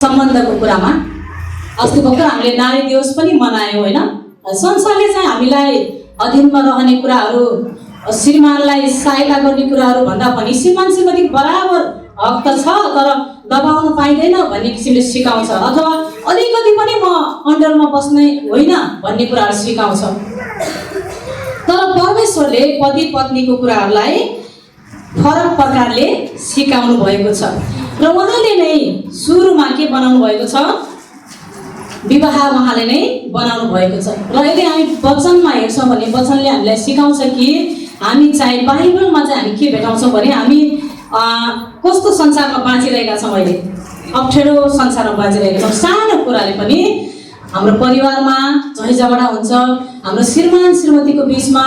सम्बन्धको कुरामा अस्ति भर्खर हामीले नारी दिवस पनि मनायौँ होइन। संसारले चाहिँ हामीलाई अधीनमा रहने कुराहरू, श्रीमानलाई सहायता गर्ने कुराहरू भन्दा पनि श्रीमान श्रीमतीको बराबर हक त छ, तर दबाउन पाइँदैन भन्ने किसिमले सिकाउँछ, अथवा अलिकति पनि म अन्डरमा बस्ने होइन भन्ने कुराहरू सिकाउँछ। तर परमेश्वरले पति पत्नीको कुराहरूलाई फरक प्रकारले सिकाउनु भएको छ र उहाँले नै सुरुमा के बनाउनु भएको छ, विवाह उहाँले नै बनाउनु भएको छ। र यदि हामी वचनमा हेर्छौँ भने वचनले हामीलाई सिकाउँछ कि हामी चाहिँ बाइबलमा चाहिँ हामी के भेटाउँछौँ भने हामी कस्तो संसारमा बाँचिरहेका छौँ, अहिले अप्ठ्यारो संसारमा बाँचिरहेका छौँ। सानो कुराले पनि हाम्रो परिवारमा झैझगडा हुन्छ, हाम्रो श्रीमान श्रीमतीको बिचमा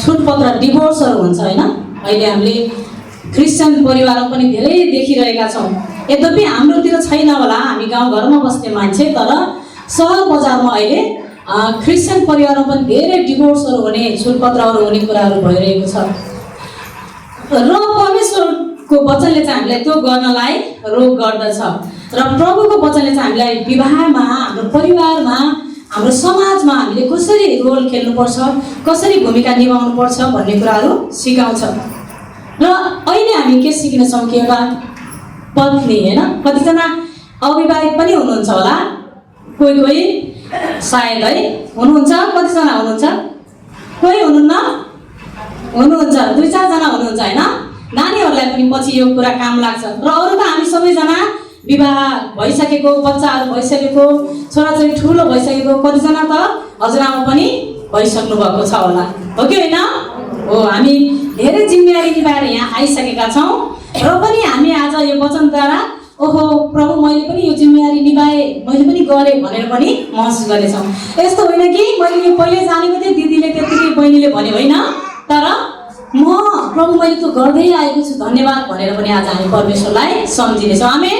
छुटपत्र डिभोर्सहरू हुन्छ होइन। अहिले हामीले क्रिस्चियन परिवारमा पनि धेरै देखिरहेका छौँ। यद्यपि हाम्रोतिर छैन होला, हामी गाउँघरमा बस्ने मान्छे, तर सहर बजारमा अहिले क्रिस्चियन परिवारमा पनि धेरै डिभोर्सहरू हुने, छुटपत्रहरू हुने कुराहरू भइरहेको छ। र परमेश्वरको वचनले चाहिँ हामीलाई त्यो गर्नलाई रोक गर्दछ र प्रभुको वचनले चाहिँ हामीलाई विवाहमा, हाम्रो परिवारमा, हाम्रो समाजमा हामीले कसरी रोल खेल्नुपर्छ, कसरी भूमिका निभाउनुपर्छ भन्ने कुराहरू सिकाउँछ। र अहिले हामी के सिक्नेछौँ कि एउटा पत्नी होइन, कतिजना अविवाहित पनि हुनुहुन्छ होला, कोही कोही सायद है हुनुहुन्छ, कतिजना हुनुहुन्छ, कोही हुनुहुन्न, हुनुहुन्छ, 2-4 जना हुनुहुन्छ होइन। नानीहरूलाई पनि पछि यो कुरा काम लाग्छ। र अरू त हामी सबैजना विवाह भइसकेको, बच्चाहरू भइसकेको, छोराछोरी ठुलो भइसकेको, कतिजना त हजुरआमा पनि भइसक्नु भएको छ होला, हो कि होइन? हो, हामी धेरै जिम्मेवारी निभाएर यहाँ आइसकेका छौँ र पनि हामी आज यो वचनद्वारा ओहो प्रभु मैले पनि यो जिम्मेवारी निभाएँ, मैले पनि गरेँ भनेर पनि महसुस गर्नेछौँ। यस्तो होइन कि मैले यो पहिले जानेको थिएँ, दिदीले त्यतिकै बहिनीले भन्यो होइन, तर म प्रभु मैले त गर्दै आएको छु धन्यवाद भनेर पनि आज हामी परमेश्वरलाई सम्झिनेछौँ। आमेन।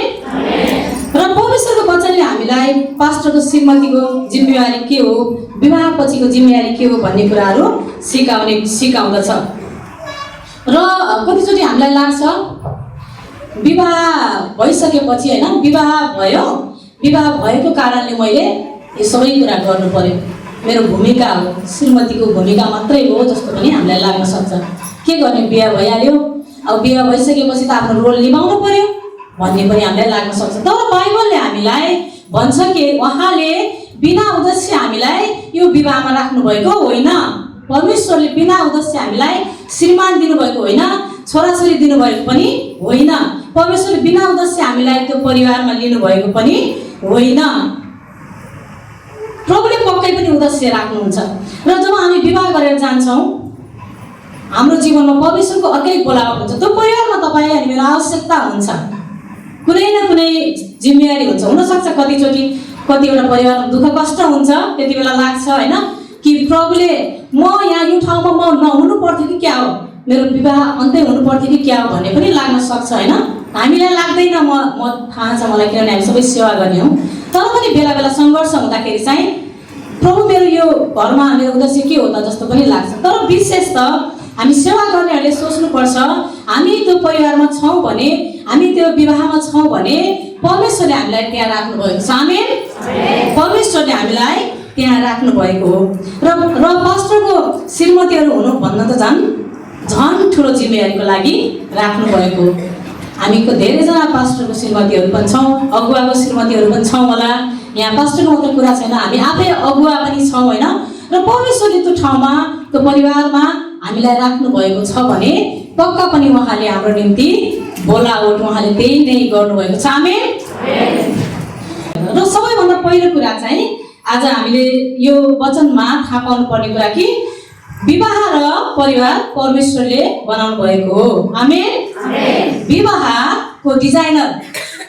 र परमेश्वरको वचनले हामीलाई पास्टरको श्रीमतीको जिम्मेवारी के हो, विवाह पछिको जिम्मेवारी के हो भन्ने कुराहरू सिकाउँदछ। र कतिचोटि हामीलाई लाग्छ विवाह भइसकेपछि होइन, विवाह भएको कारणले मैले यो सबै कुरा गर्नु पर्यो, मेरो भूमिका हो, श्रीमतीको भूमिका मात्रै हो जस्तो पनि हामीलाई लाग्न सक्छ। के गर्ने, बिहा भइहाल्यो, अब बिहा भइसकेपछि त आफ्नो रोल निभाउनु पर्यो भन्ने पनि हामीलाई लाग्न सक्छ। तर बाइबलले हामीलाई भन्छ कि उहाँले बिना उद्देश्य हामीलाई यो विवाहमा राख्नुभएको होइन। परमेश्वरले बिना उद्देश्य हामीलाई श्रीमान दिनुभएको होइन, छोराछोरी दिनुभएको पनि होइन। परमेश्वरले बिना उद्देश्य हामीलाई त्यो परिवारमा लिनुभएको पनि होइन। प्रभुले पक्कै पनि उद्देश्य राख्नुहुन्छ। र जब हामी विवाह गरेर जान्छौँ, हाम्रो जीवनमा परमेश्वरको अर्कै बोलावट हुन्छ। त्यो परिवारमा तपाईँ अनि मेरो आवश्यकता हुन्छ, कुनै न कुनै जिम्मेवारी हुन्छ। हुनसक्छ कतिचोटि कतिवटा परिवारमा दुःख कष्ट हुन्छ, त्यति बेला लाग्छ होइन कि प्रभुले म यहाँ यो ठाउँमा म नहुनु पर्थ्यो कि क्या हो, मेरो विवाह अन्तै हुनु पर्थ्यो कि क्या हो भन्ने पनि लाग्न सक्छ होइन। हामीलाई लाग्दैन, म थाहा छ मलाई, किनभने हामी सबै सेवा गर्ने हौँ। तर पनि बेला बेला सङ्घर्ष हुँदाखेरि चाहिँ प्रभु मेरो यो घरमा मेरो उद्देश्य के हो त जस्तो पनि लाग्छ। तर विशेष त हामी सेवा गर्नेहरूले सोच्नुपर्छ, हामी त्यो परिवारमा छौँ भने, हामी त्यो विवाहमा छौँ भने परमेश्वरले हामीलाई त्यहाँ राख्नुभएको छ। आमेन। परमेश्वरले हामीलाई त्यहाँ राख्नुभएको हो। र पास्टरको श्रीमतीहरू हुनु भन्न त झन् ठुलो जिम्मेवारीको लागि राख्नुभएको हो। हामीको धेरैजना पास्टरको श्रीमतीहरू पनि छौँ, अगुवाको श्रीमतीहरू पनि छौँ होला। यहाँ पास्टरको मात्रै कुरा छैन, हामी आफै अगुवा पनि छौँ होइन। र परमेश्वरले त्यो ठाउँमा, त्यो परिवारमा हामीलाई राख्नुभएको छ भने पक्का पनि उहाँले हाम्रो निम्ति बोलावट उहाँले त्यही नै गर्नुभएको छ। आमेन। र सबैभन्दा पहिलो कुरा चाहिँ आज हामीले यो वचनमा थाहा पाउनुपर्ने कुरा कि विवाह र परिवार परमेश्वरले बनाउनु भएको हो। आमेन। विवाहको डिजाइनर,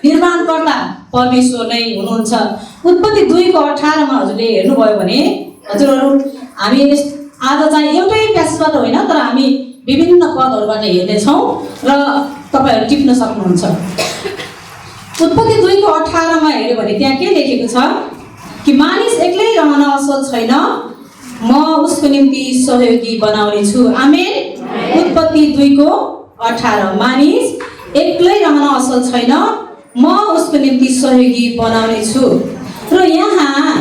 निर्माणकर्ता परमेश्वर नै हुनुहुन्छ। उत्पत्ति 2:18 हजुरले हेर्नुभयो भने, हजुरहरू हामी आज चाहिँ एउटै प्यासेजबाट होइन, तर हामी विभिन्न पदहरूबाट हेर्नेछौँ र तपाईँहरू टिप्न सक्नुहुन्छ। उत्पत्ति 2:18 हेऱ्यो भने त्यहाँ के लेखेको छ कि मानिस एक्लै रहन असल छैन, म उसको निम्ति सहयोगी बनाउने छु। आमेन। उत्पत्ति 2:18 मानिस एक्लै रहन असल छैन, म म उसको निम्ति सहयोगी बनाउने छु। र यहाँ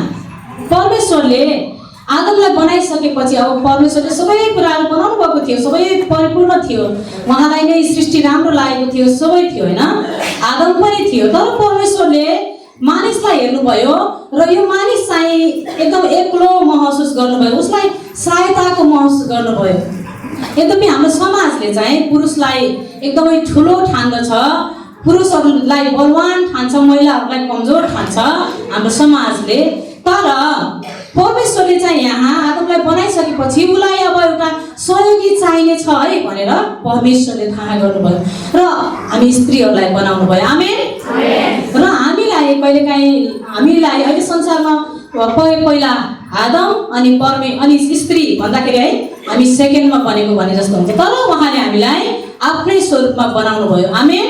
परमेश्वरले आदमलाई बनाइसकेपछि अब परमेश्वरले सबै कुराहरू बनाउनु भएको थियो, सबै परिपूर्ण थियो, उहाँलाई नै सृष्टि राम्रो लागेको थियो, सबै थियो होइन, आदम पनि थियो। तर परमेश्वरले मानिसलाई हेर्नुभयो र यो मानिस चाहिँ एकदम एक्लो महसुस गर्नुभयो, उसलाई सहायताको महसुस गर्नुभयो। यद्यपि हाम्रो समाजले चाहिँ पुरुषलाई एकदमै ठुलो ठान्दछ, पुरुषहरूलाई बलवान ठान्छ, महिलाहरूलाई कमजोर ठान्छ हाम्रो समाजले। तर परमेश्वरले चाहिँ यहाँ आदमलाई बनाइसकेपछि उसलाई अब एउटा सहयोगी चाहिने छ है भनेर परमेश्वरले थाहा गर्नुभयो र हामी स्त्रीहरूलाई बनाउनु भयो। आमेन। र हामीलाई हामीलाई अहिले संसारमा पहिला आदम अनि स्त्री भन्दाखेरि है हामी सेकेन्डमा बनेको भने जस्तो हुन्छ। तर उहाँले हामीलाई आफ्नै स्वरूपमा बनाउनु भयो। आमेन।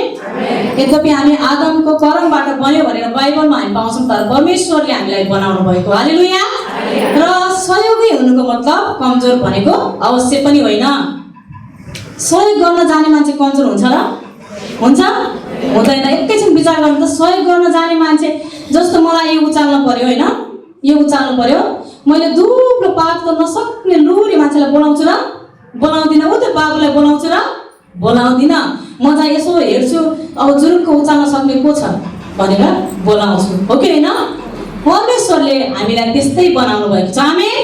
यद्यपि हामी आदमको कर्मबाट बन्यो भनेर बाइबलमा हामी पाउँछौँ, तर परमेश्वरले हामीलाई बनाउनु भएको। हालेलुया। र सहयोगी हुनुको मतलब कमजोर भनेको अवश्य पनि होइन। सहयोग गर्न जाने मान्छे कमजोर हुन्छ र? हुन्छ? हुँदैन। एकैछिन विचार गर्नु त, सहयोग गर्न जाने मान्छे जस्तो मलाई यो उचाल्नु पर्यो होइन, यो उचाल्नु पर्यो, मैले दुब्लो पात नसक्ने लुरी मान्छेलाई बोलाउँछु र बोलाउँदिनँ? ऊ त्यो बाबुलाई बोलाउँछु र बोलाउँदिनँ? म चाहिँ यसो हेर्छु अब जुरुक्क उचाल्न सक्ने को छ भनेर बोलाउँछु, हो कि होइन? परमेश्वरले हामीलाई त्यस्तै बनाउनु भएको छ। आमेन।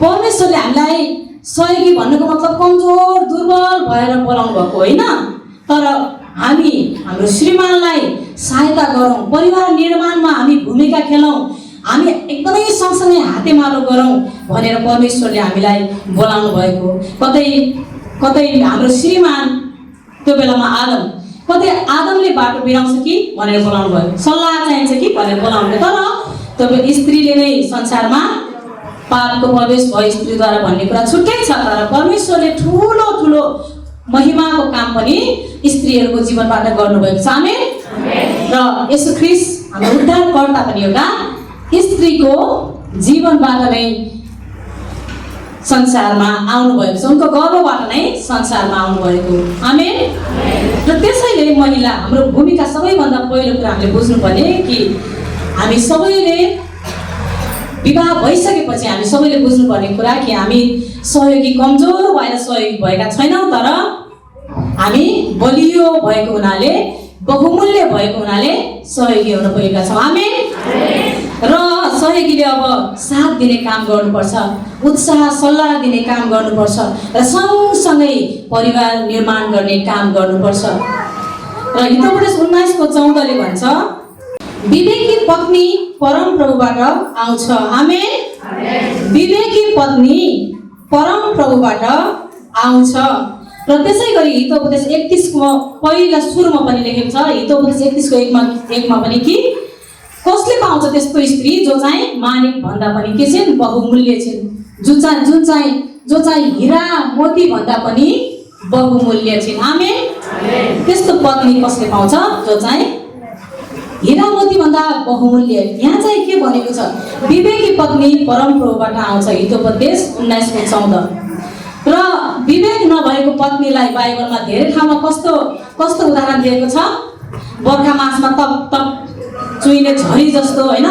परमेश्वरले हामीलाई सहयोगी भन्नुको मतलब कमजोर दुर्बल भएर बोलाउनु भएको होइन, तर हामी हाम्रो श्रीमानलाई सहायता गरौँ, परिवार निर्माणमा हामी भूमिका खेलौँ, हामी एकदमै सँगसँगै हातेमालो गरौँ भनेर परमेश्वरले हामीलाई बोलाउनु भएको। कतै हाम्रो श्रीमान त्यो बेलामा आदम, कतै आदमले बाटो बिराउँछ कि भनेर बोलाउनु भयो, सल्लाह चाहिन्छ कि भनेर बोलाउनु भयो। तर तपाईँ स्त्रीले नै संसारमा पापको प्रवेश भयो स्त्रीद्वारा भन्ने कुरा छुट्टै छ। तर परमेश्वरले ठुलो ठुलो महिमाको काम पनि स्त्रीहरूको जीवनबाट गर्नुभएको छ। आमेन। र यसो ख्रीष्ट हाम्रो उद्धारकर्ता पनि एउटा स्त्रीको जीवनबाट नै संसारमा आउनुभएको छ, उनको गर्भबाट नै संसारमा आउनुभएको। आमेन। र त्यसैले महिला हाम्रो भूमिका सबैभन्दा पहिलो कुरा हामीले बुझ्नुपर्ने कि हामी सबैले विवाह भइसकेपछि हामी सबैले बुझ्नुपर्ने कुरा कि हामी सहयोगी कमजोर भएर सहयोगी भएका छैनौँ, तर हामी बलियो भएको हुनाले, बहुमूल्य भएको हुनाले सहयोगी हुन पुगेका छौँ। आमेन। र सहयोगीले अब साथ दिने काम गर्नुपर्छ, उत्साह सल्लाह दिने काम गर्नुपर्छ र सँगसँगै परिवार निर्माण गर्ने काम गर्नुपर्छ। र हितोपदेश 19:14 भन्छ, विवेकी पत्नी परम प्रभुबाट आउँछ। आमेन। विवेकी पत्नी परम प्रभुबाट आउँछ। र त्यसै गरी हितोपदेश 31 पहिला सुरुमा पनि लेखेको छ, हितोपदेश 31:1 पनि कि कसले पाउँछ त्यस्तो स्त्री जो चाहिँ मानिक भन्दा पनि के छिन्, बहुमूल्य छिन्, जो चाहिँ हिरा मोती भन्दा पनि बहुमूल्य छिन्। आमेन। त्यस्तो पत्नी कसले पाउँछ जो चाहिँ हिरा मोती भन्दा बहुमूल्य। यहाँ चाहिँ के भनेको छ, विवेकी पत्नी परम प्रभुबाट आउँछ। हितोपदेश 19:14। र विवेक नभएको पत्नीलाई बाइबलमा धेरै ठाउँमा कस्तो उदाहरण दिएको छ, बर्खा मासमा तप तप चुइने झरी जस्तो होइन,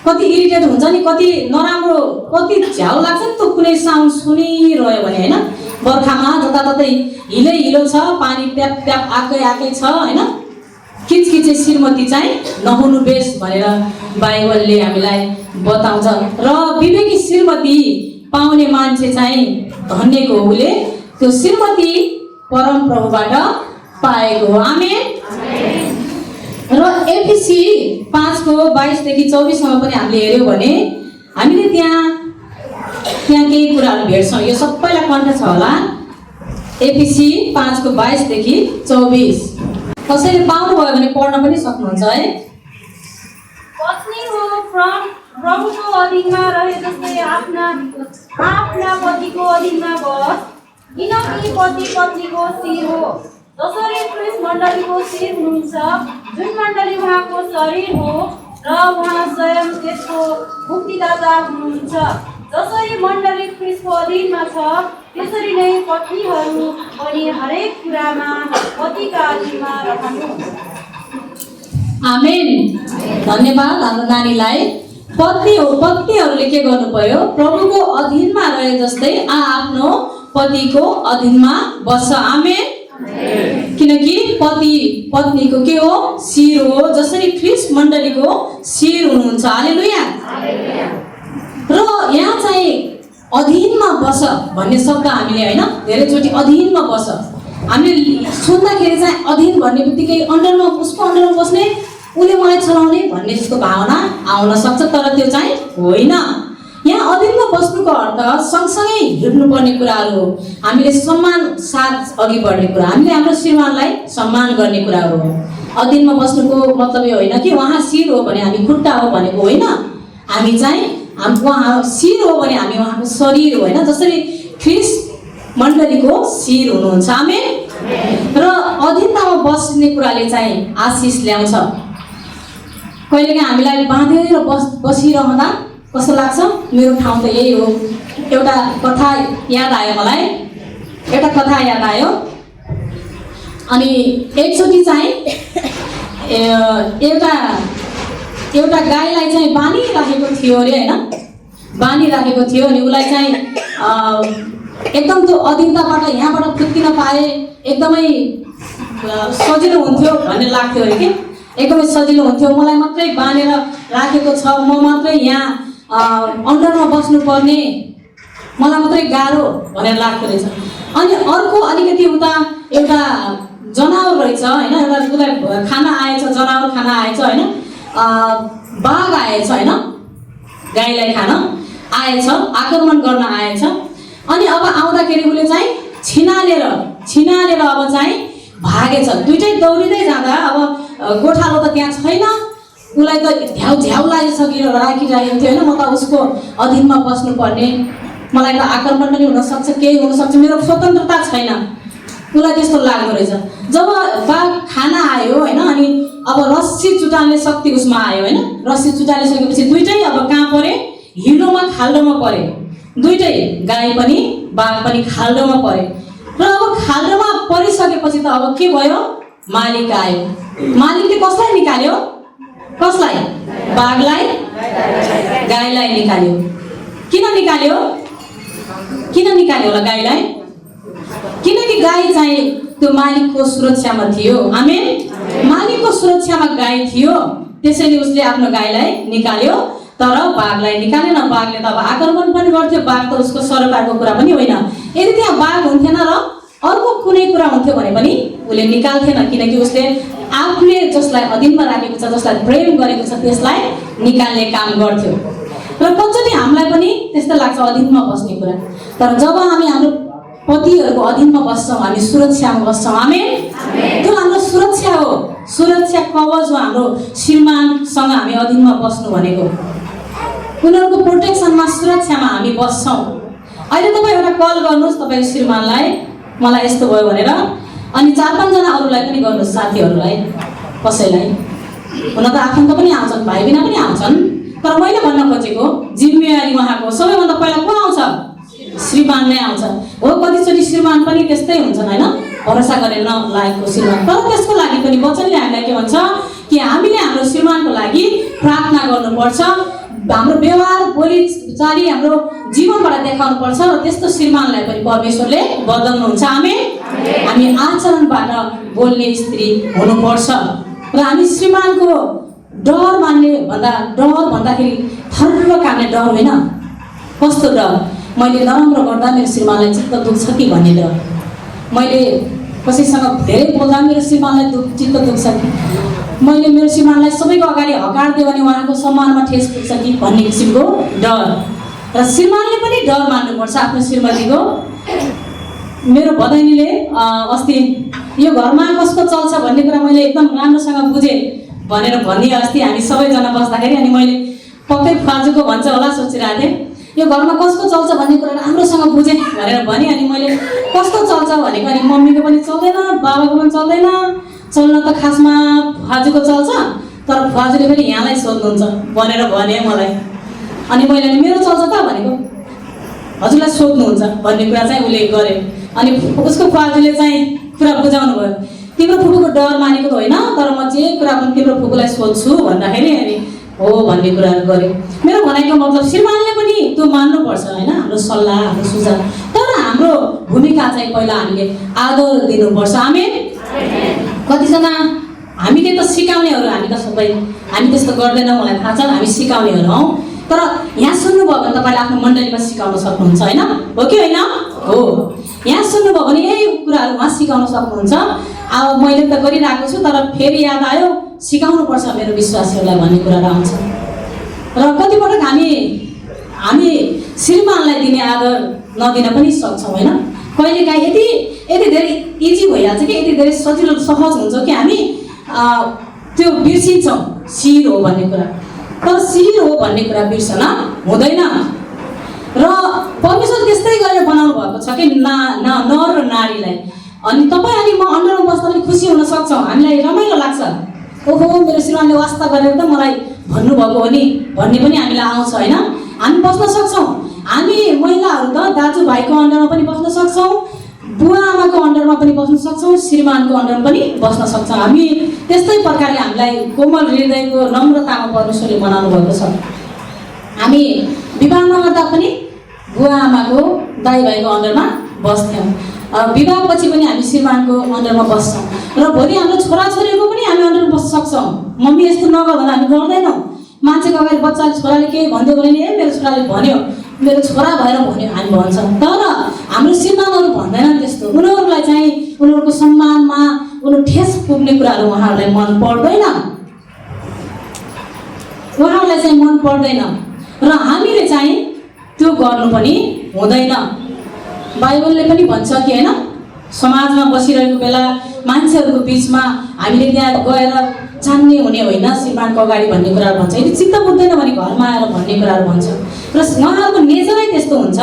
कति इरिटेट हुन्छ नि, कति नराम्रो, कति झ्याउ लाग्छ नि त कुनै साउन्ड सुनिरह्यो भने होइन। बर्खामा जताततै हिलो छ, पानी ट्याप ट्याप आएकै छ होइन, किचकिचे श्रीमती चाहिँ नहुनु बेस भनेर बाइबलले हामीलाई बताउँछ। र विवेकी श्रीमती पाउने मान्छे चाहिँ धन्यको हो, उसले त्यो श्रीमती परम प्रभुबाट पाएको हो। आमेन। र एफिसी 5:22-24 पनि हामीले हेऱ्यौँ भने हामीले त्यहाँ केही कुराहरू भेट्छौँ। यो सबैलाई कन्ठ छ होला। एफिसी 5:22-24 कसैले पाउनुभयो भने पढ्न पनि सक्नुहुन्छ है। पत्नी हो प्रभुको अधीनमा रहे जस्तै आफ्ना पतिको अधीनमा बस, किनकि पति पत्नीको शिर हो। जसरी ख्रीष्ट मण्डलीको शिर हुनुहुन्छ, जुन मण्डली उहाँको शरीर हो र उहाँ स्वयं त्यसको मुक्तिदाता हुनुहुन्छ। जसरी मण्डली ख्रीष्टको अधीनमा छ, त्यसरी नै पत्नीहरू पनि हरेक कुरामा पतिका अधीनमा रहनु। आमेन। धन्यवाद हाम्रो नानीलाई। पत्नीहरूले के गर्नु पर्यो? प्रभुको अधीनमा रहे जस्तै आफ्नो पतिको अधीनमा बस्छ। आमेन। किनकि पति पत्नीको के हो? शिर हो। जसरी ख्रीष्ट मण्डलीको शिर हुनुहुन्छ। हालेलुया। र यहाँ चाहिँ अधीनमा बस भन्ने शब्द हामीले होइन धेरैचोटि अधीनमा बस हामीले सुन्दाखेरि चाहिँ अधीन भन्ने बित्तिकै अन्डरमा उसको अन्डरमा बस्ने, उसले मलाई चलाउने भन्ने जस्तो भावना आउन सक्छ, तर त्यो चाहिँ होइन। यहाँ अधीनमा बस्नुको अर्थ सँगसँगै हिँड्नुपर्ने कुराहरू हो। हामीले सम्मान साथ अघि बढ्ने कुरा, हामीले हाम्रो श्रीमानलाई सम्मान गर्ने कुराहरू हो। अधीनमा बस्नुको मतलब यो होइन कि उहाँ शिर हो भने हामी खुट्टा हो भनेको होइन। हामी चाहिँ उहाँ शिर हो भने हामी उहाँको शरीर हो होइन। जसरी ख्रीष्ट मण्डलीको शिर हुनुहुन्छ। आमेन। र अधीनतामा बस्ने कुराले चाहिँ आशिष ल्याउँछ। कहिलेकाहीँ हामीलाई बाँधेर बसिरहँदा कस्तो लाग्छ? मेरो ठाउँ त यही हो। एउटा कथा याद आयो मलाई, अनि एकचोटि चाहिँ एउटा गाईलाई चाहिँ बानिराखेको थियो अरे होइन, बानिराखेको थियो। अनि उसलाई चाहिँ एकदम त्यो अधीनताबाट यहाँबाट फुत्किन पाए एकदमै सजिलो हुन्थ्यो भन्ने लाग्थ्यो अरे कि, एकदमै सजिलो हुन्थ्यो। मलाई मात्रै बाँधेर राखेको छ, म मात्रै यहाँ अन्डरमा बस्नुपर्ने, मलाई मात्रै गाह्रो भनेर लाग्थ्यो रहेछ। अनि अर्को अलिकति उता एउटा जनावर रहेछ होइन, एउटा उसलाई खाना आएछ, जनावर खाना आएछ होइन, बाघ आएछ होइन, गाईलाई खान आएछ, आक्रमण गर्न आएछ। अनि अब आउँदाखेरि उसले चाहिँ छिनालेर अब चाहिँ भागेछ। दुइटै दौडिँदै जाँदा अब गोठालो त त्यहाँ छैन, उसलाई त झ्याउ राखिरहेको थियो होइन। म त उसको अधीनमा बस्नुपर्ने, मलाई त आक्रमण पनि हुनसक्छ, केही हुनसक्छ, मेरो स्वतन्त्रता छैन, उसलाई त्यस्तो लाग्दो रहेछ। जब बाघ खाना आयो होइन, अनि अब रस्सी चुटाल्ने शक्ति उसमा आयो होइन। रस्सी चुटालिसकेपछि दुइटै अब कहाँ परे? हिलोमा खाल्डोमा परे। दुइटै गाई पनि बाघ पनि खाल्डोमा परे। र अब खाल्डोमा परिसकेपछि त अब के भयो? मालिक आयो। मालिकले कसलाई निकाल्यो? कसलाई? बाघलाई, गाईलाई निकाल्यो। किन निकाल्यो होला गाईलाई? किनकि गाई चाहिँ त्यो मालिकको सुरक्षामा थियो। आमेन। मालिकको सुरक्षामा गाई थियो, त्यसैले उसले आफ्नो गाईलाई निकाल्यो। तर बाघलाई निकालेन। बाघले त अब आक्रमण पनि गर्थ्यो, बाघ त उसको सरोकारको कुरा पनि होइन। यदि त्यहाँ बाघ हुन्थेन र अर्को कुनै कुरा हुन्थ्यो भने पनि उसले निकाल्थेन, किनकि उसले आफूले जसलाई अधीनमा राखेको छ, जसलाई प्रेम गरेको छ, त्यसलाई निकाल्ने काम गर्थ्यो। र कतिचोटि हामीलाई पनि त्यस्तो लाग्छ अधीनमा बस्ने कुरा, तर जब हामी हाम्रो पतिहरूको अधीनमा बस्छौँ, हामी सुरक्षामा बस्छौँ। आमेन। त्यो हाम्रो सुरक्षा हो, सुरक्षा कवच हो हाम्रो श्रीमानसँग हामी अधीनमा बस्नु भनेको। उनीहरूको प्रोटेक्सनमा, सुरक्षामा हामी बस्छौँ। अहिले तपाईँ एउटा कल गर्नुहोस् तपाईँको श्रीमानलाई, मलाई यस्तो भयो भनेर, अनि 4-5 जना अरूलाई पनि गर्नुहोस्, साथीहरूलाई, कसैलाई। हुन त आफन्त पनि आउँछन्, भाइ बिना पनि आउँछन्, तर मैले भन्न खोजेको जिम्मेवारी उहाँको सबैभन्दा पहिला को आउँछ? श्रीमान नै आउँछ। हो, कतिचोटि श्रीमान पनि त्यस्तै हुन्छन् होइन, भरोसा गरेर नलागेको श्रीमान। तर त्यसको लागि पनि वचनले हामीलाई के भन्छ कि हामीले हाम्रो श्रीमानको लागि प्रार्थना गर्नुपर्छ, हाम्रो व्यवहार बोलीचाली हाम्रो जीवनबाट देखाउनु पर्छ, र त्यस्तो श्रीमानलाई पनि परमेश्वरले बदल्नुहुन्छ। आमेन। हामी आचरणबाट बोल्ने स्त्री हुनुपर्छ। र हामी श्रीमानको डर मान्ने भन्दाखेरि थर्र काट्ने डर होइन। कस्तो डर? मैले नराम्रो गर्दा मेरो श्रीमानलाई चित्त दुख्छ कि भन्ने डर। मैले कसैसँग धेरै बोल्दा मेरो श्रीमानलाई चित्त दुख्छ कि, मैले मेरो श्रीमानलाई सबैको अगाडि हकार दियो भने उहाँको सम्मानमा ठेस पुग्छ कि भन्ने किसिमको डर। र श्रीमानले पनि डर मान्नुपर्छ आफ्नो श्रीमतीको। मेरो भदैनीले अस्ति यो घरमा कसको चल्छ भन्ने कुरा मैले एकदम राम्रोसँग बुझेँ भनेर भन्ने, अस्ति हामी सबैजना बस्दाखेरि, अनि मैले पक्कै फाजुको भन्छ होला सोचिरहेको थिएँ। यो घरमा कसको चल्छ भन्ने कुरा राम्रोसँग बुझेँ भनेर भने, अनि मैले कस्तो चल्छ भनेको, अनि मम्मीको पनि चल्दैन, बाबाको पनि चल्दैन, चल्न त खासमा फाजुको चल्छ, तर फाजुले पनि यहाँलाई सोध्नुहुन्छ भनेर भने मलाई। अनि मैले मेरो चल्छ त भनेको, हजुरलाई सोध्नुहुन्छ भन्ने कुरा चाहिँ उसले गर्यो। अनि उसको फाजुले चाहिँ पुरा बुझाउनु भयो। तिम्रो फुपूको डर मानेको त होइन, तर म जे कुरा पनि तिम्रो फुपूलाई सोध्छु भन्दाखेरि अनि हो भन्ने कुराहरू गर्यो। मेरो भनाइको मतलब श्रीमानले पनि त्यो मान्नुपर्छ होइन, हाम्रो सल्लाह हाम्रो सुझाव, तर हाम्रो भूमिका चाहिँ पहिला हामीले आदर दिनुपर्छ। आमेन। कतिजना हामीले त सिकाउनेहरू, हामी त सबै हामी त्यस्तो गर्दैनौँ, मलाई थाहा छ, हामी सिकाउनेहरू हौँ। तर यहाँ सुन्नुभयो भने तपाईँले आफ्नो मण्डलीमा सिकाउन सक्नुहुन्छ होइन, हो कि होइन? हो। यहाँ सुन्नुभयो भने यही कुराहरू उहाँ सिकाउन सक्नुहुन्छ। अब मैले त गरिरहेको छु, तर फेरि याद आयो सिकाउनुपर्छ मेरो विश्वासीहरूलाई भन्ने कुराहरू आउँछ। र कतिपटक हामी श्रीमानलाई दिने आदर नदिन पनि सक्छौँ होइन। कहिलेकाहीँ यति धेरै इजी भइहाल्छ कि, यति धेरै सजिलो सहज हुन्छ कि हामी त्यो बिर्सिन्छौँ शिर हो भन्ने कुरा। तर शिर हो भन्ने कुरा बिर्सन हुँदैन। र परमेश्वर त्यस्तै गरेर बनाउनु भएको छ कि नर र नारीलाई। अनि तपाईँ अनि म अन्डरमा बस्दा पनि खुसी हुन सक्छौँ, हामीलाई रमाइलो लाग्छ। ओहो मेरो श्रीमानले वास्ता गरेर त मलाई भन्नुभएको हो नि भन्ने पनि हामीलाई आउँछ होइन। हामी बस्न सक्छौँ। हामी महिलाहरू त दाजुभाइको अन्डरमा पनि बस्न सक्छौँ, बुवा आमाको अन्डरमा पनि बस्न सक्छौँ, श्रीमानको अन्डरमा पनि बस्न सक्छौँ। हामी त्यस्तै प्रकारले हामीलाई कोमल हृदयको नम्रतामा परमेश्वरले बनाउनु भएको छ। हामी विवाह नगर्दा पनि बुवा आमाको दाइ भाइको अन्डरमा बस्थ्यौँ, विवाहपछि पनि हामी श्रीमानको अन्डरमा बस्छौँ। र भोलि हाम्रो छोराछोरीको पनि हामी अन्डरमा बस्न सक्छौँ। मम्मी यस्तो नगर भन्दा हामी गर्दैनौँ। मान्छेको अगाडि बच्चाले छोराले केही भनिदियो भने ए मेरो छोराले भन्यो, मेरो छोरा भएर भन्यो हामी भन्छौँ। तर हाम्रो श्रीमानहरू भन्दैनन् त्यस्तो। उनीहरूलाई चाहिँ उनीहरूको सम्मानमा उनीहरू ठेस पुग्ने कुराहरू उहाँहरूलाई मन पर्दैन, उहाँहरूलाई चाहिँ मन पर्दैन। र हामीले चाहिँ त्यो गर्नु पनि हुँदैन। बाइबलले पनि भन्छ कि होइन, समाजमा बसिरहेको बेला मान्छेहरूको बिचमा हामीले त्यहाँ गएर जान्ने हुने होइन श्रीमानको अगाडि भन्ने कुराहरू भन्छ। यदि चित्त बुझ्दैन भने घरमा आएर भन्ने कुराहरू भन्छ। र उहाँहरूको नेचरै त्यस्तो हुन्छ।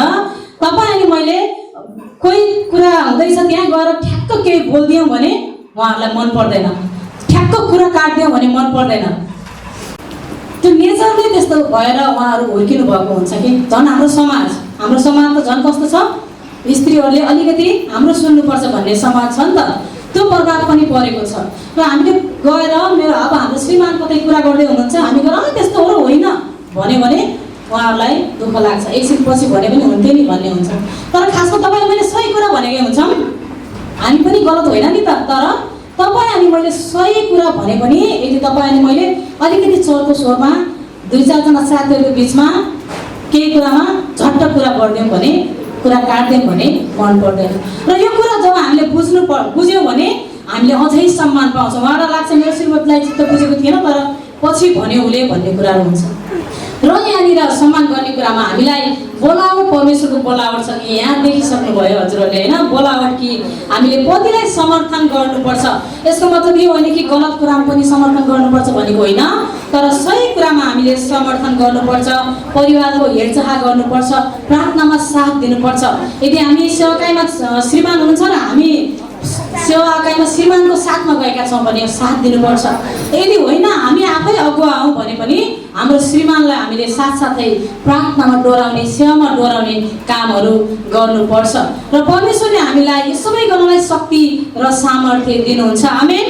तपाईँ अनि मैले कोही कुरा हुँदैछ त्यहाँ गएर ठ्याक्क केही बोलिदियौँ भने उहाँहरूलाई मन पर्दैन, ठ्याक्क कुरा काटिदियौँ भने मन पर्दैन। त्यो नेचर नै त्यस्तो भएर उहाँहरू हुर्किनु भएको हुन्छ कि। झन् हाम्रो समाज त झन् कस्तो छ, स्त्रीहरूले अलिकति हाम्रो सुन्नुपर्छ भन्ने समाज छ नि त, त्यो प्रभाव पनि परेको छ। र हामीले गएर अब हाम्रो श्रीमान कतै कुरा गर्दै हुनुहुन्छ, हामी गएर त्यस्तो हो र होइन भन्यो भने उहाँहरूलाई दुःख लाग्छ। एकछिन पछि भने पनि हुन्थ्यो नि भन्ने हुन्छ। तर खासमा तपाईँले मैले सही कुरा भनेकै हुन्छौँ, हामी पनि गलत होइन नि त। तर तपाईँ अनि मैले सही कुरा भने पनि यदि तपाईँ अनि मैले अलिकति चर्को स्वरमा दुई चारजना साथीहरूको बिचमा केही कुरामा झट्ट कुरा गरिदियौँ भने, कुरा काट्दियौँ भने मन पर्दैन। र यो कुरा जब हामीले बुझ्यौँ भने हामीले अझै सम्मान पाउँछौँ। उहाँलाई लाग्छ मेरो श्रीमतीलाई चित्त बुझेको थिएन तर पछि भन्यो उसले भन्ने कुराहरू हुन्छ। र यहाँनिर सम्मान गर्ने कुरामा हामीलाई बोलावट, परमेश्वरको बोलावट छ कि यहाँ देखिसक्नुभयो हजुरहरूले होइन, बोलावट कि हामीले पतिलाई समर्थन गर्नुपर्छ। यसको मतलब यो होइन कि गलत कुरामा पनि समर्थन गर्नुपर्छ भनेको होइन, तर सही कुरामा हामीले समर्थन गर्नुपर्छ, परिवारको हेरचाह गर्नुपर्छ, प्रार्थनामा साथ दिनुपर्छ। यदि हामी सेवाकाईमा श्रीमान हुनुहुन्छ र हामी सेवाकाईमा श्रीमानको साथमा गएका छौँ भने साथ दिनुपर्छ। यदि होइन हामी आफै अगुवा हौँ भने पनि हाम्रो श्रीमानलाई हामीले साथसाथै प्रार्थनामा डोराउने, सेवामा डोराउने कामहरू गर्नुपर्छ। र परमेश्वरले हामीलाई यो सबै गर्नलाई शक्ति र सामर्थ्य दिनुहुन्छ। आमेन।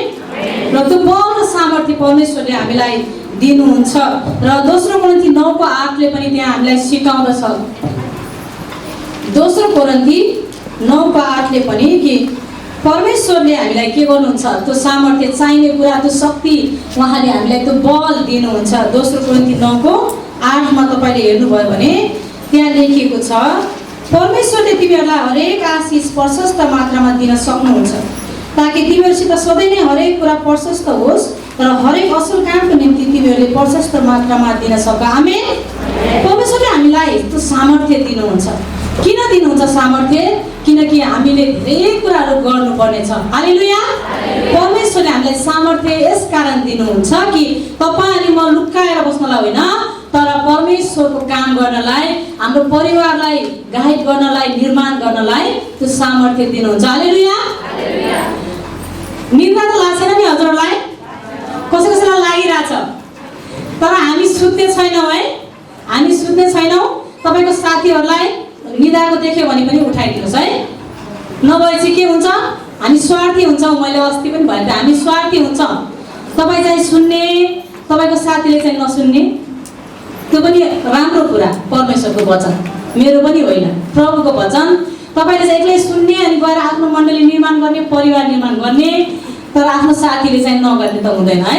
र त्यो बल र सामर्थ्य परमेश्वरले हामीलाई दिनुहुन्छ। र दोस्रो कोरिन्थी 9:8ले पनि त्यहाँ हामीलाई सिकाउँदछ। दोस्रो कोरिन्थी 9:8ले पनि कि परमेश्वरले हामीलाई के गर्नुहुन्छ, त्यो सामर्थ्य चाहिने कुरा, त्यो शक्ति उहाँले हामीलाई त्यो बल दिनुहुन्छ। दोस्रो कोरिन्थी 9:8मा तपाईँले हेर्नुभयो भने त्यहाँ लेखिएको छ, परमेश्वरले तिमीहरूलाई हरेक आशिष प्रशस्त मात्रामा दिन सक्नुहुन्छ ताकि तिमीहरूसित सधैँ नै हरेक कुरा प्रशस्त होस् र हरेक असल कामको निम्ति तिमीहरूले प्रशस्त मात्रामा दिन सक। आमेन। परमेश्वरले हामीलाई त्यो सामर्थ्य दिनुहुन्छ। किन दिनुहुन्छ सामर्थ्य? किनकि हामीले धेरै कुराहरू गर्नुपर्ने छ। हालेलुया। परमेश्वरले हामीलाई सामर्थ्य यस कारण दिनुहुन्छ कि तपाईँ अनि म लुक्काएर बस्नलाई होइन, तर परमेश्वरको काम गर्नलाई, हाम्रो परिवारलाई गाइड गर्नलाई, निर्माण गर्नलाई त्यो सामर्थ्य दिनुहुन्छ। हालेलुया। निद्रा त लाग्छ नि हजुरहरूलाई, कसैलाई लागिरहेछ, तर हामी सुत्ने छैनौँ है, हामी सुत्ने छैनौँ। तपाईँको साथीहरूलाई निदाएको देख्यो भने पनि उठाइदिनुहोस् है, नभए चाहिँ के हुन्छ हामी स्वार्थी हुन्छौँ। मैले अस्ति पनि भनेको थिएँ, हामी स्वार्थी हुन्छौँ। तपाईँ चाहिँ सुन्ने, तपाईँको साथीले चाहिँ नसुन्ने, त्यो पनि राम्रो कुरा। परमेश्वरको वचन मेरो पनि होइन, प्रभुको वचन। तपाईँले चाहिँ एक्लै सुन्ने अनि गएर आफ्नो मण्डली निर्माण गर्ने, परिवार निर्माण गर्ने, तर आफ्नो साथीले चाहिँ नगर्ने त हुँदैन है।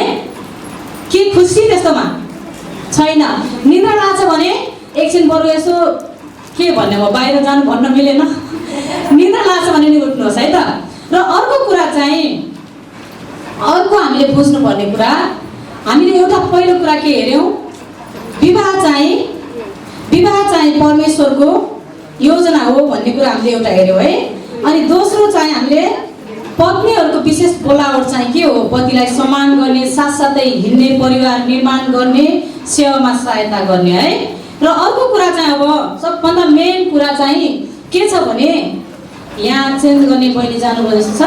के खुसी त्यस्तोमा छैन। निद्रा लाग्छ भने एकछिन बरु यसो के भन्ने हो, बाहिर जानु भन्न मिलेन। निद्रा लाग्छ भने नि उठ्नुहोस् है त। र अर्को कुरा चाहिँ, अर्को हामीले बुझ्नुपर्ने कुरा, हामीले एउटा पहिलो कुरा के हेऱ्यौँ, विवाह चाहिँ परमेश्वरको योजना हो भन्ने कुरा हामीले एउटा हेऱ्यौँ है। अनि दोस्रो चाहिँ हामीले पत्नीहरूको विशेष बोलावट चाहिँ के हो, पतिलाई सम्मान गर्ने, साथसाथै हिँड्ने, परिवार निर्माण गर्ने, सेवामा सहायता गर्ने है। र अर्को कुरा चाहिँ अब सबभन्दा मेन कुरा चाहिँ के छ भने, यहाँ चेन्ज गर्ने बहिनी जानुभयो जस्तो छ।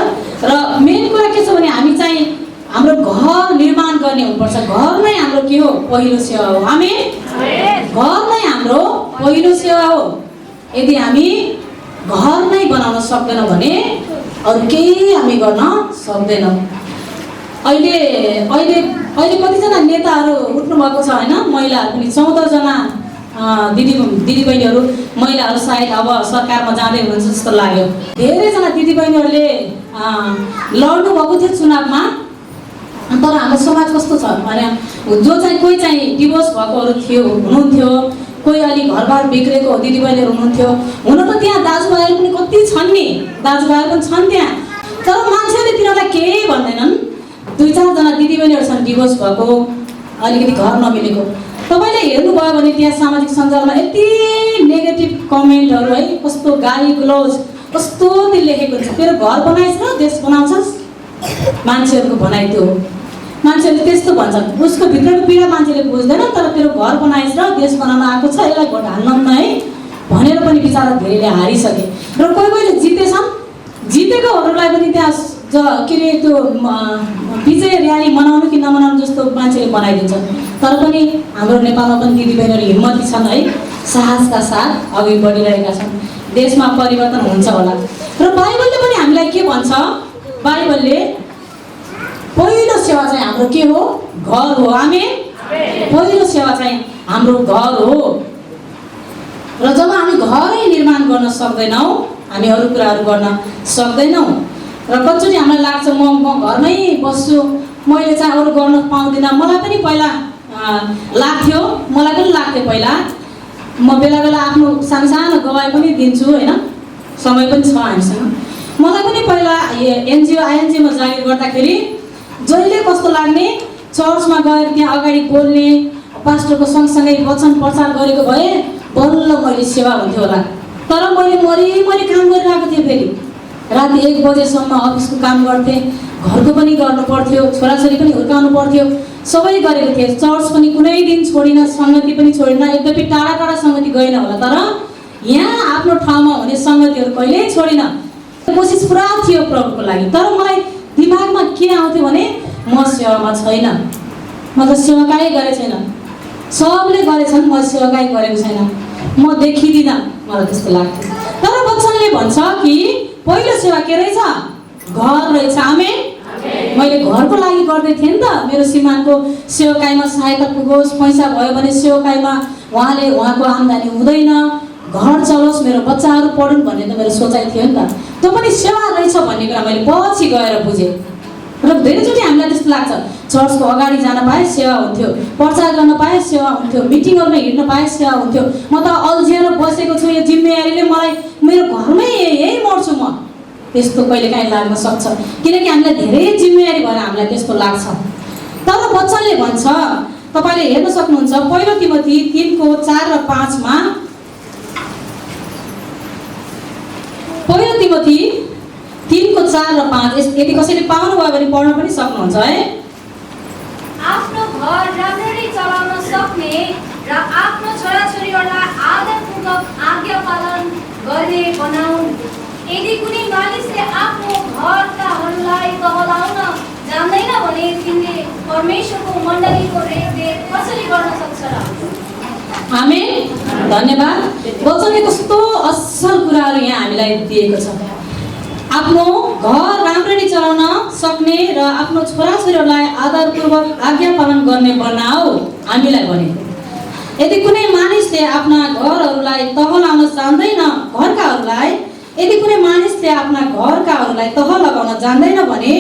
र मेन कुरा के छ भने हामी चाहिँ हाम्रो घर निर्माण गर्ने हुनुपर्छ। घर नै हाम्रो के हो, पहिलो सेवा हो। आमेन। घर नै हाम्रो पहिलो सेवा हो। यदि हामी घर नै बनाउन सक्दैनौँ भने अरू केही हामी गर्न सक्दैनौँ। अहिले अहिले अहिले कतिजना नेताहरू उठ्नु भएको छ होइन, महिलाहरू पनि 14 जना दिदीबहिनीहरू, महिलाहरू सायद अब सरकारमा जाँदै हुनुहुन्छ जस्तो लाग्यो। धेरैजना दिदीबहिनीहरूले लड्नु भएको थियो चुनावमा। तर हाम्रो समाज कस्तो छ भने, जो चाहिँ कोही चाहिँ डिभोर्स भएकोहरू हुनुहुन्थ्यो, कोही अलि घरबार बिग्रेको दिदीबहिनीहरू हुनुहुन्थ्यो। हुन त त्यहाँ दाजुभाइहरू पनि कति छन् नि, दाजुभाइहरू पनि छन् त्यहाँ, तर मान्छेहरूले तिनीहरूलाई केही भन्दैनन्। 2-4 जना दिदीबहिनीहरू छन् डिभोर्स भएको, अलिकति घर नमिलेको। तपाईँले हेर्नुभयो भने त्यहाँ सामाजिक सञ्जालमा यति नेगेटिभ कमेन्टहरू है, कस्तो गाली गलौज, कस्तो त्यो लेखेको हुन्छ। तेरो घर बनाइस् र देश बनाउँछस्, मान्छेहरूको भनाइ त्यो हो। मान्छेहरूले त्यस्तो भन्छन्, उसको भित्रको पीडा मान्छेले बुझ्दैन। तर तेरो घर बनाइस् र देश बनाउन आएको छ, यसलाई भोट हाल्न है भनेर पनि बिचरा धेरैले हारिसके। र कोही कोहीले जितेछन्, जितेकोहरूलाई पनि त्यहाँ के अरे त्यो विजय र्याली मनाउनु कि नमनाउनु जस्तो मान्छेले बनाइदिन्छ। तर पनि हाम्रो नेपालमा पनि दिदीबहिनीहरू हिम्मती छन् है, साहसका साथ अघि बढिरहेका छन्। देशमा परिवर्तन हुन्छ होला। र बाइबलले पनि हामीलाई के भन्छ, बाइबलले पहिलो सेवा चाहिँ हाम्रो के हो, घर हो। आमेन। पहिलो सेवा चाहिँ हाम्रो घर हो। र जब हामी घरै निर्माण गर्न सक्दैनौँ, हामी अरू कुराहरू गर्न सक्दैनौँ। र कतिचोटि हामीलाई लाग्छ म घरमै बस्छु, मैले चाहिँ अरू गर्न पाउँदिनँ। मलाई पनि पहिला लाग्थ्यो, मलाई पनि लाग्थ्यो पहिला। म बेला बेला आफ्नो सानो सानो गवाई पनि दिन्छु होइन, समय पनि छ हामीसँग। मलाई पनि पहिला एनजिओ आइएनजिओमा जागिर गर्दाखेरि जहिले कस्तो लाग्ने, चर्चमा गएर त्यहाँ अगाडि बोल्ने, पास्टरको सँगसँगै वचन प्रचार गरेको भए बल्ल मैले सेवा हुन्थ्यो होला। तर मैले मरिमरि काम गरिरहेको थिएँ। फेरि राति 1 बजेसम्म अफिसको काम गर्थेँ, घरको पनि गर्नु पर्थ्यो, छोराछोरी पनि हुर्काउनु पर्थ्यो, सबै गरेको थिएँ। चर्च पनि कुनै दिन छोडिनँ, सङ्गति पनि छोडिनँ। यद्यपि टाढा टाढा सङ्गति गएन होला, तर यहाँ आफ्नो ठाउँमा हुने सङ्गतिहरू कहिल्यै छोडिनँ। कोसिस पुरा थियो प्रभुको लागि। तर मलाई दिमागमा के आउँथ्यो भने, म सेवामा छैन, म त सेवाकाई गरेको छैन। सबले गरेछन्, म सेवाकाई गरेको छैन, म देखिदिनँ, मलाई त्यस्तो लाग्थ्यो। तर वचनले भन्छ कि पहिलो सेवा के रहेछ, घर रहेछ। आमेन। मैले घरको लागि गर्दै थिएँ नि त, मेरो श्रीमानको सेवाकाईमा सहायता पुगोस्, पैसा भयो भने सेवाकाईमा उहाँको आम्दानी हुँदैन, घर चलोस्, मेरो बच्चाहरू पढुन् भन्ने त मेरो सोचाइ थियो नि त। त्यो पनि सेवा रहेछ भन्ने कुरा मैले पछि गएर बुझेँ। र धेरैचोटि हामीलाई त्यस्तो लाग्छ, चर्चको अगाडि जान पाए सेवा हुन्थ्यो, प्रचार गर्न पाए सेवा हुन्थ्यो, मिटिङहरूमा हिँड्न पाए सेवा हुन्थ्यो। म त अल्झिएर बसेको छु, यो जिम्मेवारीले मलाई मेरो घरमै यही मर्छु म, त्यस्तो कहिलेकाहीँ लाग्न सक्छ। किनकि हामीलाई धेरै जिम्मेवारी भएर हामीलाई त्यस्तो लाग्छ। तर वचनले भन्छ, तपाईँले हेर्न सक्नुहुन्छ, पहिलो तिमोथी 3:4 र 5 मा, पहिलो तिमोथी 3:4 र 5, यदि कसैले पाउनुभयो भने पढ्न पनि सक्नुहुन्छ है। आफ्नो घर राम्ररी चलाउन सक्ने र आफ्नो छोराछोरीहरूलाई आदरपूर्वक आज्ञा पालन गर्ने बनाउन्। यदि कुनै मानिसले आफ्नो घरकाहरूलाई कहलाउन जान्दैन भने तिनले परमेश्वरको मण्डलीको रेखदेख कसरी गर्न सक्छ र? आमेन। धन्यवाद। वचनले कस्तो असल कुराहरू यहाँ हामीलाई दिएको छ। आफ्नो घर राम्ररी चलाउन सक्ने र आफ्नो छोराछोरीहरूलाई आदरपूर्वक आज्ञा पालन गर्ने बनाऊ हामीलाई भनेको। यदि कुनै मानिसले आफ्ना घरहरूलाई तह लगाउन जान्दैन यदि कुनै मानिसले आफ्ना घरकाहरूलाई तह लगाउन जान्दैन भने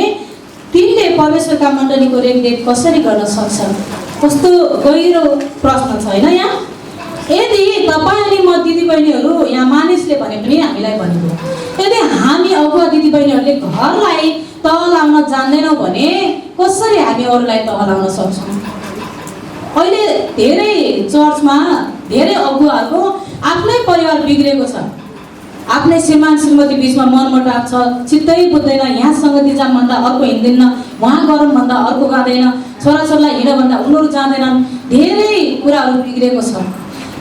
तिनले परमेश्वरका मण्डलीको रेखदेख कसरी गर्न सक्छ? कस्तो गहिरो प्रश्न छ होइन यहाँ। यदि तपाईँ अनि म दिदीबहिनीहरू यहाँ मानिसले भने पनि हामीलाई भनेको, यदि हामी अगुवा दिदीबहिनीहरूले घरलाई तह लाउन जान्दैनौँ भने कसरी हामी अरूलाई तह लाउन सक्छौँ? अहिले धेरै चर्चमा धेरै अगुवाहरूको आफ्नै परिवार बिग्रेको छ। आफ्नै श्रीमान श्रीमती बिचमा मनमुटाव छ, चित्तै बुझ्दैन, यहाँ सङ्गति जाऊँ भन्दा अर्को हिँड्दैन, उहाँ गरौँ भन्दा अर्को गाँदैन, छोराछोरीलाई हिँड भन्दा उनीहरू जाँदैनन्। धेरै कुराहरू बिग्रेको छ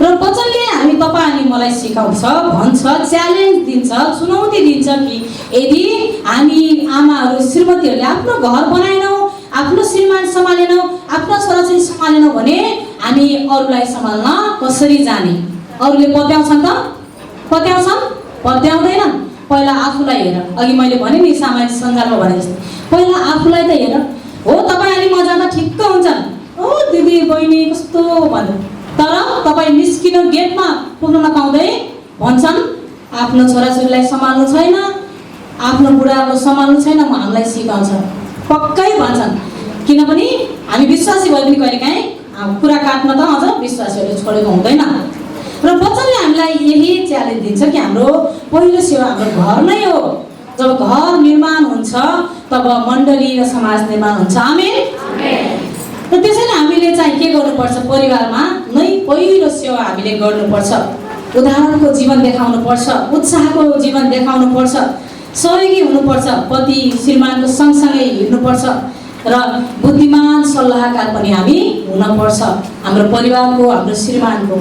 र वचनले हामी तपाईँ अनि मलाई सिकाउँछ, भन्छ, च्यालेन्ज दिन्छ, चुनौती दिन्छ कि यदि हामी आमाहरू श्रीमतीहरूले आफ्नो घर बनाएनौँ, आफ्नो श्रीमान सम्हालेनौँ, आफ्नो छोराछोरी सम्हालेनौँ भने हामी अरूलाई सम्हाल्न कसरी जाने? अरूले पत्याउँछन् त? पत्याउँदैनन्। पहिला आफूलाई हेर। अघि मैले भने नि सामाजिक सञ्जालमा भने जस्तो पहिला आफूलाई त हेर। हो तपाईँ अलि म जाँदा ठिक्क हुन्छन्, ओ दिदी बहिनी कस्तो भन्नु, तर तपाईँ निस्किनु गेटमा पुग्न नपाउँदै भन्छन् आफ्नो छोराछोरीलाई सम्हाल्नु छैन, आफ्नो बुढाको सम्हाल्नु छैन, हामीलाई सिकाउँछ पक्कै भन्छन्। किनभने हामी विश्वासी भए पनि कहिलेकाहीँ कुरा काट्न त अझ विश्वासीहरूले छोडेको हुँदैन। र वचनले हामीलाई यही च्यालेन्ज दिन्छ कि हाम्रो पहिलो सेवा हाम्रो घर नै हो। जब घर निर्माण हुन्छ तब मण्डली र समाज निर्माण हुन्छ। आमेन। र त्यसैले हामीले चाहिँ के गर्नुपर्छ? परिवारमा नै पहिलो सेवा हामीले गर्नुपर्छ। उदाहरणको जीवन देखाउनुपर्छ, उत्साहको जीवन देखाउनुपर्छ, सहयोगी हुनुपर्छ, पति श्रीमानको सँगसँगै हिँड्नुपर्छ र बुद्धिमान सल्लाहकार पनि हामी हुनुपर्छ हाम्रो परिवारको, हाम्रो श्रीमानको।